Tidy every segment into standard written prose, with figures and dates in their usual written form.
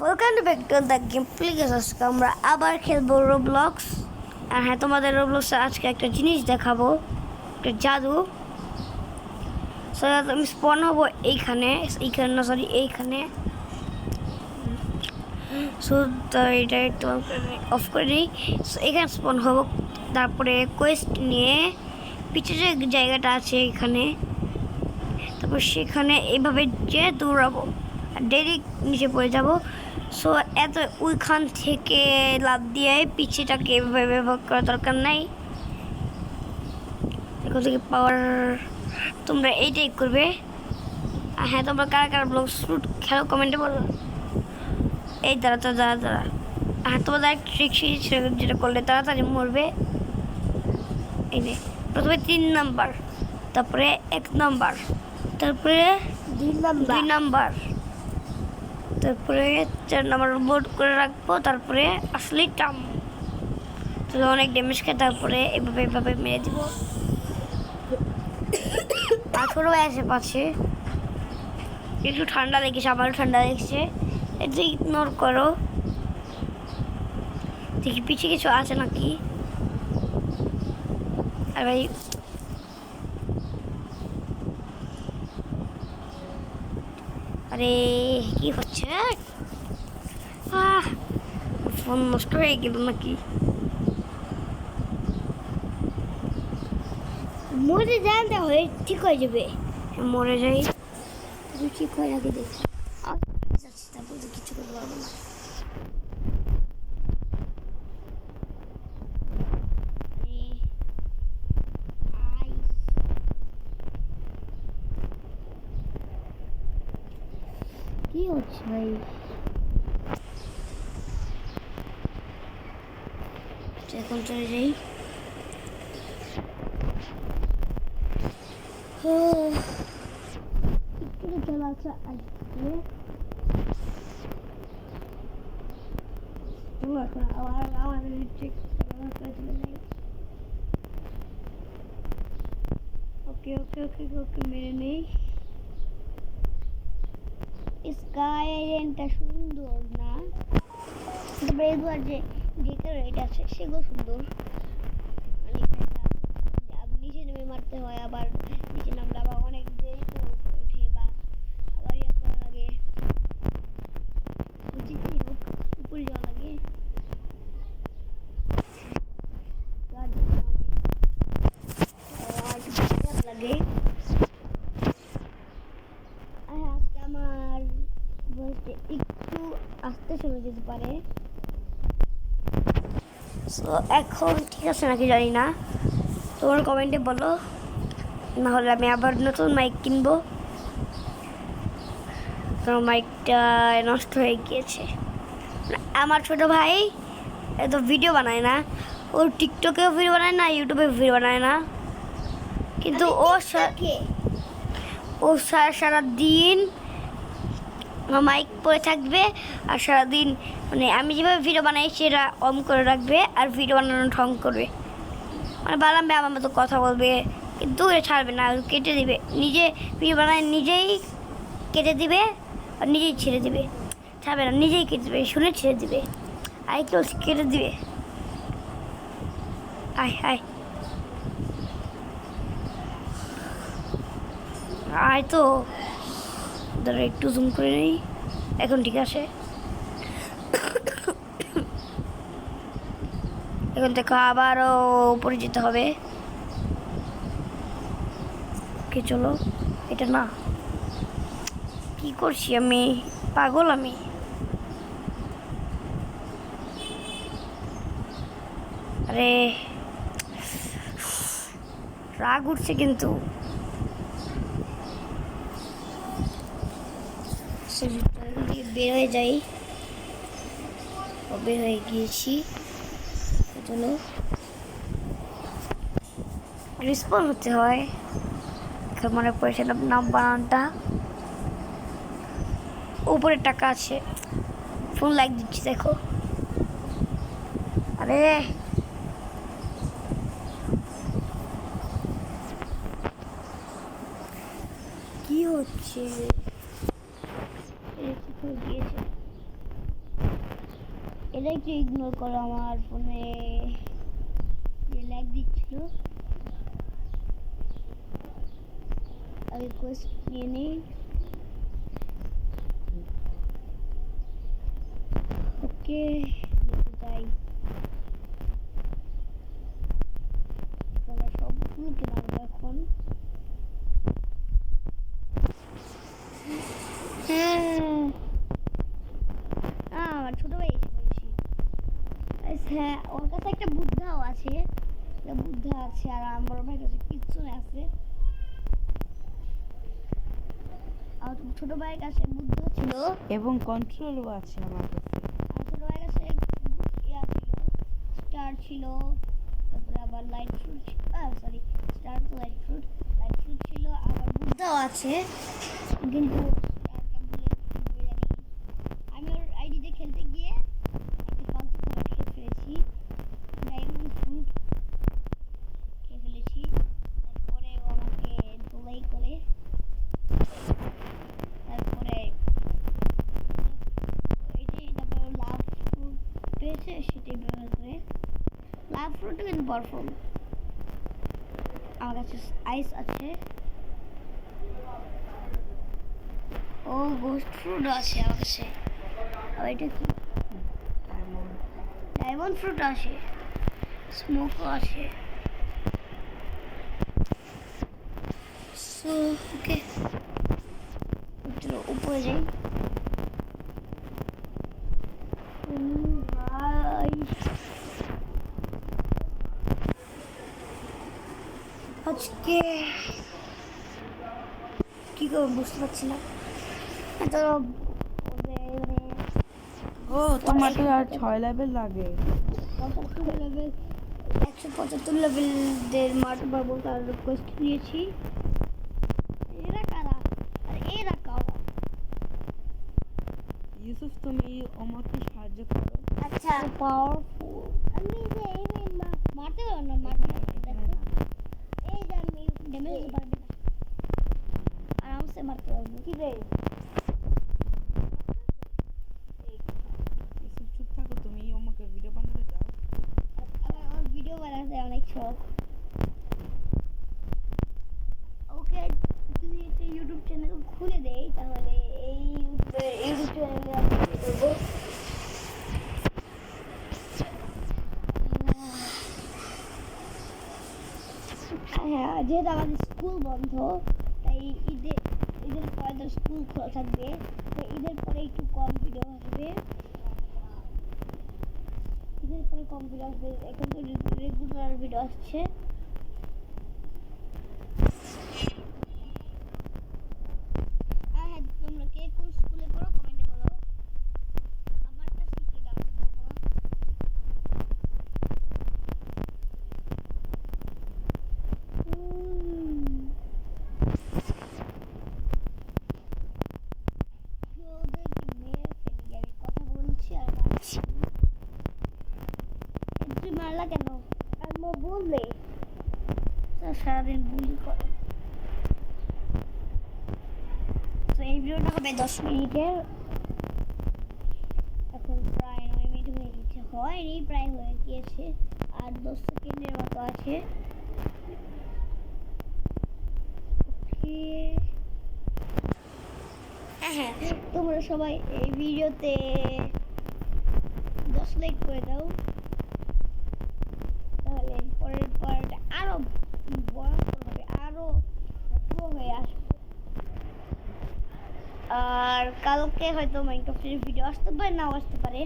Welcome to back to the game please. আজকে আমরা আবার খেলবো রোবলক্স। আর হ্যাঁ, তোমাদের রোবলক্সে আজকে একটা জিনিস দেখাবো, একটা জাদু। সো আমি স্পন হবো এইখানে না, সরি এইখানে। সো এটা একটু অফ করে নিই। সো এখানে স্পন হবো, তারপরে কোয়েস্ট নিয়ে পিছের যে জায়গাটা আছে এখানে, তারপর সেখানে এইভাবে যে দৌড়াবো আর ডাইরেক্ট নিচে পড়ে যাব। সো এত ওইখান থেকে লাফ দিয়ে পিছেটাকে এভাবে ব্যবহার করার দরকার নাই। এখান থেকে পাওয়ার তোমরা এইটাই করবে। আর হ্যাঁ, তোমরা কারা কারা ব্লগ শুট খেলো কমেন্টে বলো। এই দাঁড়া। হ্যাঁ, তোমাদের এক ট্রিক শিখেছি, যেটা করলে তাড়াতাড়ি মরবে। এই যে প্রথমে 3 নাম্বার, তারপরে 1 নাম্বার, তারপরে 2 নাম্বার, তারপরে 4 নাম্বার বোর্ড করে রাখবো, তারপরে আসলে টাম তো অনেক ড্যামেজ খায়। তারপরে এভাবে মেরে দিব। তারপরেও আশেপাশে একটু ঠান্ডা লেগেছে, আমারও ঠান্ডা লেগেছে, এটা ইগনোর করো। দেখি পিছিয়ে কিছু আছে নাকি। আর ভাই আরে কি হচ্ছে? ফোন নষ্ট হয়ে গেল নাকি? মরে জানতে হয়, ঠিক হয়ে যাবে। মরে যাই, ঠিক হয় নাকি দেখি। তারপর কিছু করতে পারবো না। কি হচ্ছে ভাই? এখন চলে যাই। একটু চলাচল আসবে, ওকে মেরে নেই। স্কাই আইল্যান্ডটা সুন্দর না? এবার যে ডেকোরেট আছে সেগুলো সুন্দর। নিচে নেমে মারতে হয়, আবার নিচে নামলে আবার অনেক দেরি করে উপরে উঠে বা আবার ইয়ে করা লাগে, উপরে যাওয়া লাগে। লাগে আজকে আমার বলতে একটু আস্তে চলে যেতে পারে। সো এখন ঠিক আছে নাকি জানি না, তোমার কমেন্টে বলো, না হলে আমি আবার নতুন মাইক কিনবো, কারণ মাইকটা নষ্ট হয়ে গিয়েছে। আমার ছোট ভাই এত ভিডিও বানায় না, ও টিকটকেও ভিডিও বানায় না, ইউটিউবে ভিডিও বানায় না, কিন্তু ও সারাদিন মাইক পরে থাকবে আর সারাদিন মানে আমি যেভাবে ভিডিও বানাই সেটা অন করে রাখবে আর ভিডিও বানানো ঢং করবে, মানে বানাবে আমার মতো কথা বলবে, কিন্তু ছাড়বে না, কেটে দিবে। নিজে ভিডিও বানায় নিজেই কেটে দিবে আর নিজেই ছেড়ে দিবে, ছাড়বে না, নিজেই কেটে দেবে, শুনে ছেড়ে দিবে, আই কেউ কেটে দিবে। আয় আয় তো ধরো একটু জুম করে নেই, এখন ঠিক আছে। এখন থেকে আবারও উপরে যেতে হবে। ওকে চলো, এটা না, কি করছি আমি, পাগল আমি। আরে রাগ উঠছে কিন্তু। বের হয়ে যাই, বের হয়ে গিয়েছি। চলো, রিসপন্স হতে হয়, মনে পড়েছিলাম নাম বানানটা। উপরে টাকা আছে, ফুল লাইক দিচ্ছি দেখো। আরে কি হচ্ছে? গিয়েছে এটা একটু ইগনোর করো, আমার ফোনে যে ল্যাগ দিচ্ছিল। রিকোয়েস্ট নিয়ে নিই। ওকে, যাই। সবগুলোকে মারবো এখন। আমার ছোট ভাই এসে পড়েছি। হ্যাঁ, ওর কাছে একটা বুদ্ধাও আছে, বুদ্ধা আছে, আর আমার বড় ভাইয়ের কাছে কিচ্ছু আছে। আর ছোট ভাইয়ের কাছে বুদ্ধা ছিল এবং কন্ট্রোলও আছে আমার কাছে। আর ছোট ভাইয়ের কাছে ইয়া ছিল, স্টার ছিল, তারপরে আবার লাইট ফ্রুট, সরি স্টার তো লাইট ফ্রুট ছিল, আবার বুদ্ধাও আছে, কিন্তু স্টারটা ভুলে জানি। আমি ওর আইডিতে খেলতে গিয়ে একটা ফালতু খাবার খেয়ে ফেলেছি, ডায়মন্ড ফ্রুট খেয়ে ফেলেছি। তারপরে ও আমাকে ধোলাই করে, তারপরে তারপরে লাভ ফ্রুট পেয়েছে, সেটাই ব্যবহার করে। লাভ ফ্রুটও কিন্তু পারফর্ম। আমার কাছে আইস আছে, ও গোস্ট ফ্রুট আছে আমার কাছে। আর এটা কি? ডায়মন্ড ফ্রুট আছে, স্মোকও আছে। সো ওকে, চলো উপরে যাই। ভাই আজকে কি করবো বুঝতে পারছি না। তো ও তোমার তো আর 6 লেভেল লাগে। 75 লেভেল, 175 লেভেলদের মাঠ পাবো, তার রিকোয়েস্ট নিয়েছি। এরা কারা? আর এরা কারা? ইউসুফ, তুমি আমাকে সাহায্য করো। আচ্ছা, পাওয়ারফুল। আমি যে এই মারতে পারবো না, মারতে দেখো এই যে আমি ড্যামেজ পারবো না, আরামসে মারতে পারবো। কি রে ইউসুফ, চুপ থাকো, তুমি আমাকে ভিডিও বানাতে দাও। আমার ভিডিও বানাতে অনেক শখ। ওকে, যদি একটা ইউটিউব চ্যানেল খুলে দেই, তাহলে এই ইউটিউব চ্যানেলে আমি করবো। হ্যাঁ, যেহেতু আমাদের স্কুল বন্ধ, তাই ঈদের পরে তো স্কুল খোলা থাকবে, তো ঈদের পরে একটু কম ভিডিও আসবে। ঈদের পরে কম ভিডিও আসবে, এখন তো রেগুলার ভিডিও আসছে। হ্যাঁ, তোমরা কে কোন স্কুলে পড়ো কমেন্টে বলো। আমারটা সিক্রেট, আমি বলবো না। ওদেরকে মেরে ফেলি, আমি কথা বলছি আর মারছি। তুই মারলা কেন? আম্মু বললে সারাদিন বুলি করে। তো এই ভিডিওটা হবে 10 মিনিটের, এখন প্রায় 9 মিনিট হয়ে গেছে, হয়নি প্রায় হয়ে গিয়েছে, আর 10 সেকেন্ডের মতো আছে। হ্যাঁ, তোমরা সবাই এই ভিডিওতে 10 লাইক করে দাও, তাহলে পরের পার্ট আরো ভয়ঙ্কর হবে, আরো পুরো হয়ে আসবে। আর কালকে হয়তো মাইনক্রাফটের ভিডিও আসতে পারে, নাও আসতে পারে,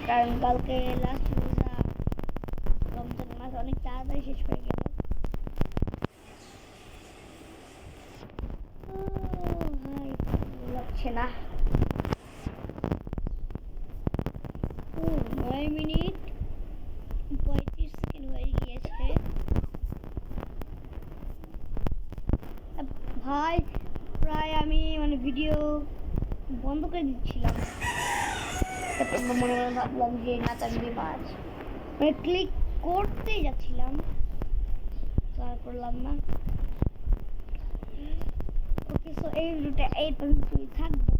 কারণ কালকে লাস্ট রোজা, রমজান মাস অনেক তাড়াতাড়ি শেষ হয়ে গেল। ভাই লাগছে না। 9 মিনিট 35 সেকেন্ড হয়ে গিয়েছে। ভাই প্রায় আমি ভিডিও বন্ধ করে দিচ্ছিলাম, তারপর মনে মনে ভাবলাম যে না চাকরি মাছ, ক্লিক করতেই যাচ্ছিলাম, তো আর করলাম না। ওকে, সো এই ভিডিওটা এই পর্যন্তই থাকবে।